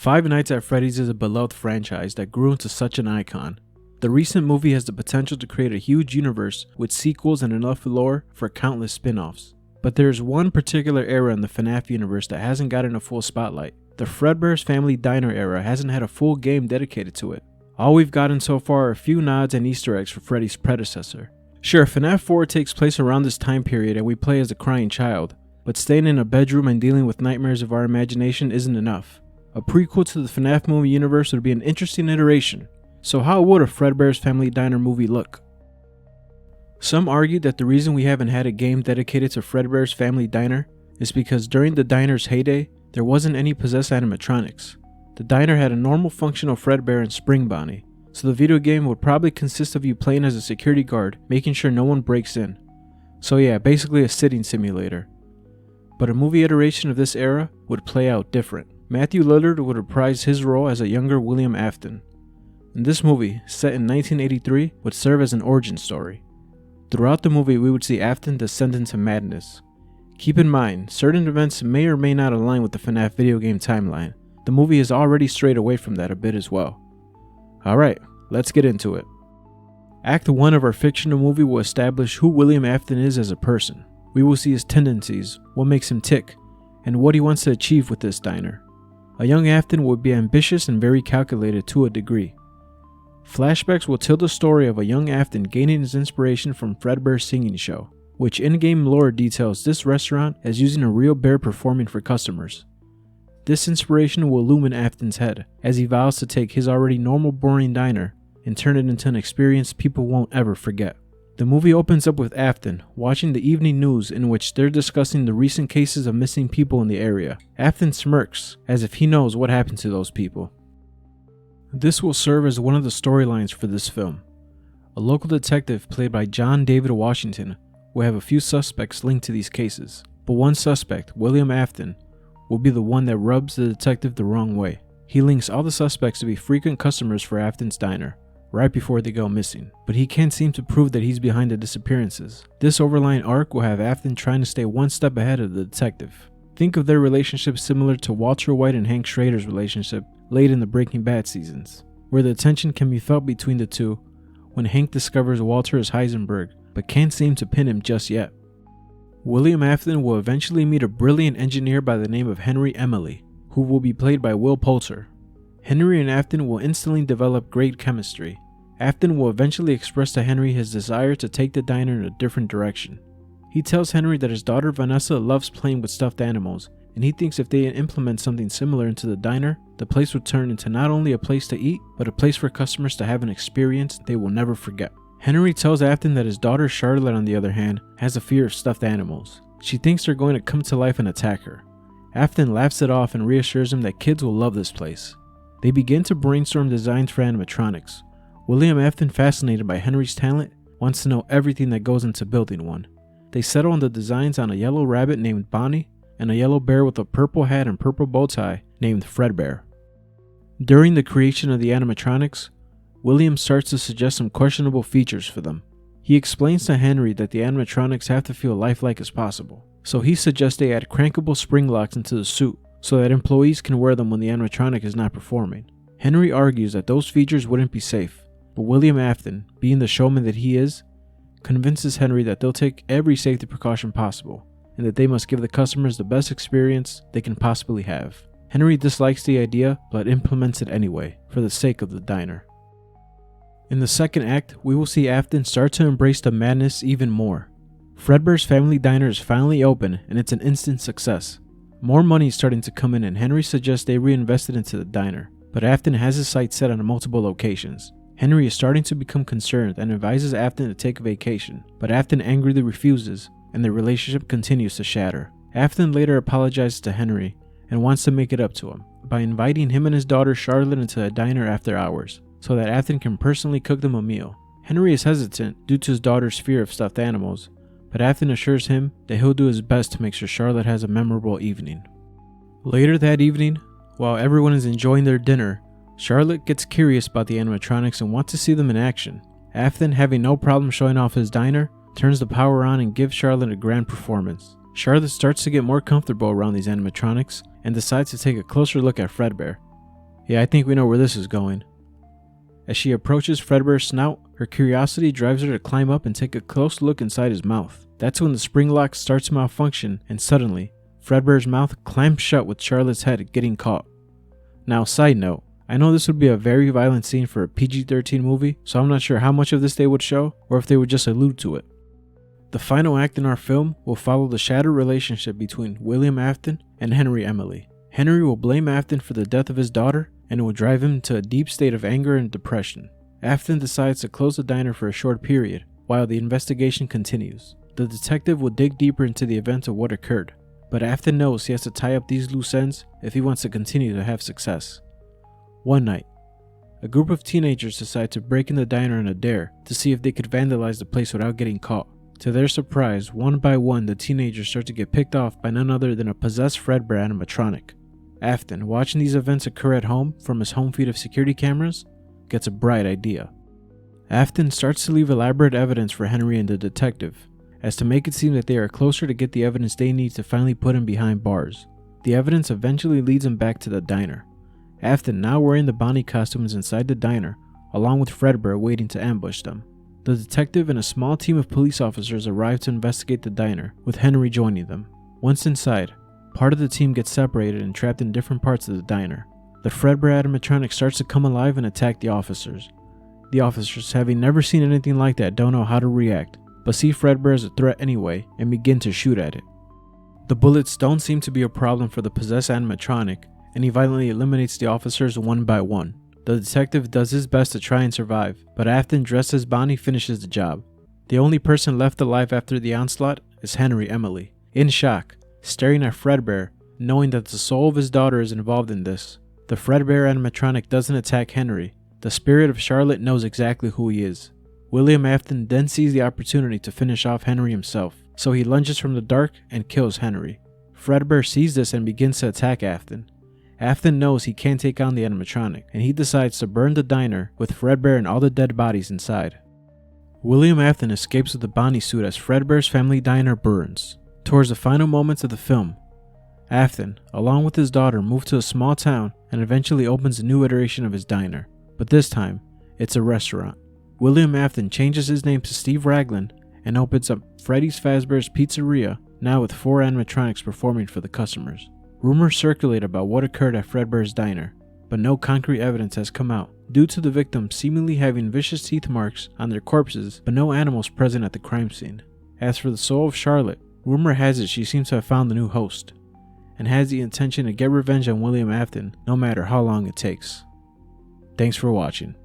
Five Nights at Freddy's is a beloved franchise that grew into such an icon. The recent movie has the potential to create a huge universe with sequels and enough lore for countless spin-offs. But there is one particular era in the FNAF universe that hasn't gotten a full spotlight. The Fredbear's Family Diner era hasn't had a full game dedicated to it. All we've gotten so far are a few nods and Easter eggs for Freddy's predecessor. Sure, FNAF 4 takes place around this time period and we play as a crying child, but staying in a bedroom and dealing with nightmares of our imagination isn't enough. A prequel to the FNAF movie universe would be an interesting iteration. So how would a Fredbear's Family Diner movie look? Some argue that the reason we haven't had a game dedicated to Fredbear's Family Diner is because during the diner's heyday, there wasn't any possessed animatronics. The diner had a normal functional Fredbear and Spring Bonnie, so the video game would probably consist of you playing as a security guard, making sure no one breaks in. So yeah, basically a sitting simulator. But a movie iteration of this era would play out different. Matthew Lillard would reprise his role as a younger William Afton. And this movie, set in 1983, would serve as an origin story. Throughout the movie, we would see Afton descend into madness. Keep in mind, certain events may or may not align with the FNAF video game timeline. The movie has already strayed away from that a bit as well. Alright, let's get into it. Act 1 of our fictional movie will establish who William Afton is as a person. We will see his tendencies, what makes him tick, and what he wants to achieve with this diner. A young Afton would be ambitious and very calculated to a degree. Flashbacks will tell the story of a young Afton gaining his inspiration from Fredbear's singing show, which in-game lore details this restaurant as using a real bear performing for customers. This inspiration will loom in Afton's head as he vows to take his already normal boring diner and turn it into an experience people won't ever forget. The movie opens up with Afton watching the evening news in which they're discussing the recent cases of missing people in the area. Afton smirks as if he knows what happened to those people. This will serve as one of the storylines for this film. A local detective played by John David Washington will have a few suspects linked to these cases, but one suspect, William Afton, will be the one that rubs the detective the wrong way. He links all the suspects to be frequent customers for Afton's diner, right before they go missing, but he can't seem to prove that he's behind the disappearances. This overlying arc will have Afton trying to stay one step ahead of the detective. Think of their relationship similar to Walter White and Hank Schrader's relationship late in the Breaking Bad seasons, where the tension can be felt between the two when Hank discovers Walter is Heisenberg, but can't seem to pin him just yet. William Afton will eventually meet a brilliant engineer by the name of Henry Emily, who will be played by Will Poulter. Henry and Afton will instantly develop great chemistry. Afton will eventually express to Henry his desire to take the diner in a different direction. He tells Henry that his daughter Vanessa loves playing with stuffed animals, and he thinks if they implement something similar into the diner, the place would turn into not only a place to eat, but a place for customers to have an experience they will never forget. Henry tells Afton that his daughter Charlotte, on the other hand, has a fear of stuffed animals. She thinks they're going to come to life and attack her. Afton laughs it off and reassures him that kids will love this place. They begin to brainstorm designs for animatronics. William Afton, fascinated by Henry's talent, wants to know everything that goes into building one. They settle on the designs on a yellow rabbit named Bonnie and a yellow bear with a purple hat and purple bow tie named Fredbear. During the creation of the animatronics, William starts to suggest some questionable features for them. He explains to Henry that the animatronics have to feel lifelike as possible, so he suggests they add crankable spring locks into the suit so that employees can wear them when the animatronic is not performing. Henry argues that those features wouldn't be safe, but William Afton, being the showman that he is, convinces Henry that they'll take every safety precaution possible and that they must give the customers the best experience they can possibly have. Henry dislikes the idea but implements it anyway for the sake of the diner. In the second act, we will see Afton start to embrace the madness even more. Fredbear's Family Diner is finally open and it's an instant success. More money is starting to come in and Henry suggests they reinvest it into the diner, but Afton has his sights set on multiple locations. Henry is starting to become concerned and advises Afton to take a vacation, but Afton angrily refuses and their relationship continues to shatter. Afton later apologizes to Henry and wants to make it up to him by inviting him and his daughter Charlotte into a diner after hours, so that Afton can personally cook them a meal. Henry is hesitant due to his daughter's fear of stuffed animals, but Afton assures him that he'll do his best to make sure Charlotte has a memorable evening. Later that evening, while everyone is enjoying their dinner, Charlotte gets curious about the animatronics and wants to see them in action. Afton, having no problem showing off his diner, turns the power on and gives Charlotte a grand performance. Charlotte starts to get more comfortable around these animatronics and decides to take a closer look at Fredbear. Yeah, I think we know where this is going. As she approaches Fredbear's snout, her curiosity drives her to climb up and take a close look inside his mouth. That's when the spring lock starts to malfunction, and suddenly, Fredbear's mouth clamps shut with Charlotte's head getting caught. Now, side note, I know this would be a very violent scene for a PG-13 movie, so I'm not sure how much of this they would show, or if they would just allude to it. The final act in our film will follow the shattered relationship between William Afton and Henry Emily. Henry will blame Afton for the death of his daughter, and it will drive him to a deep state of anger and depression. Afton decides to close the diner for a short period, while the investigation continues. The detective will dig deeper into the events of what occurred, but Afton knows he has to tie up these loose ends if he wants to continue to have success. One night, a group of teenagers decide to break in the diner in a dare to see if they could vandalize the place without getting caught. To their surprise, one by one the teenagers start to get picked off by none other than a possessed Fredbear animatronic. Afton, watching these events occur at home from his home feed of security cameras, gets a bright idea. Afton starts to leave elaborate evidence for Henry and the detective, as to make it seem that they are closer to get the evidence they need to finally put him behind bars. The evidence eventually leads him back to the diner. Afton, now wearing the Bonnie costumes inside the diner, along with Fredbear waiting to ambush them. The detective and a small team of police officers arrive to investigate the diner, with Henry joining them. Once inside, part of the team gets separated and trapped in different parts of the diner. The Fredbear animatronic starts to come alive and attack the officers. The officers, having never seen anything like that, don't know how to react, but see Fredbear as a threat anyway and begin to shoot at it. The bullets don't seem to be a problem for the possessed animatronic, and he violently eliminates the officers one by one. The detective does his best to try and survive, but Afton, dressed as Bonnie, finishes the job. The only person left alive after the onslaught is Henry Emily, in shock, staring at Fredbear, knowing that the soul of his daughter is involved in this. The Fredbear animatronic doesn't attack Henry. The spirit of Charlotte knows exactly who he is. William Afton then sees the opportunity to finish off Henry himself, so he lunges from the dark and kills Henry. Fredbear sees this and begins to attack Afton. Afton knows he can't take on the animatronic, and he decides to burn the diner with Fredbear and all the dead bodies inside. William Afton escapes with the Bonnie suit as Fredbear's family diner burns. Towards the final moments of the film, Afton, along with his daughter, move to a small town and eventually opens a new iteration of his diner, but this time, it's a restaurant. William Afton changes his name to Steve Ragland and opens up Freddy's Fazbear's Pizzeria, now with 4 animatronics performing for the customers. Rumors circulate about what occurred at Fredbear's diner, but no concrete evidence has come out, due to the victims seemingly having vicious teeth marks on their corpses but no animals present at the crime scene. As for the soul of Charlotte, rumor has it she seems to have found the new host, and has the intention to get revenge on William Afton no matter how long it takes. Thanks for watching.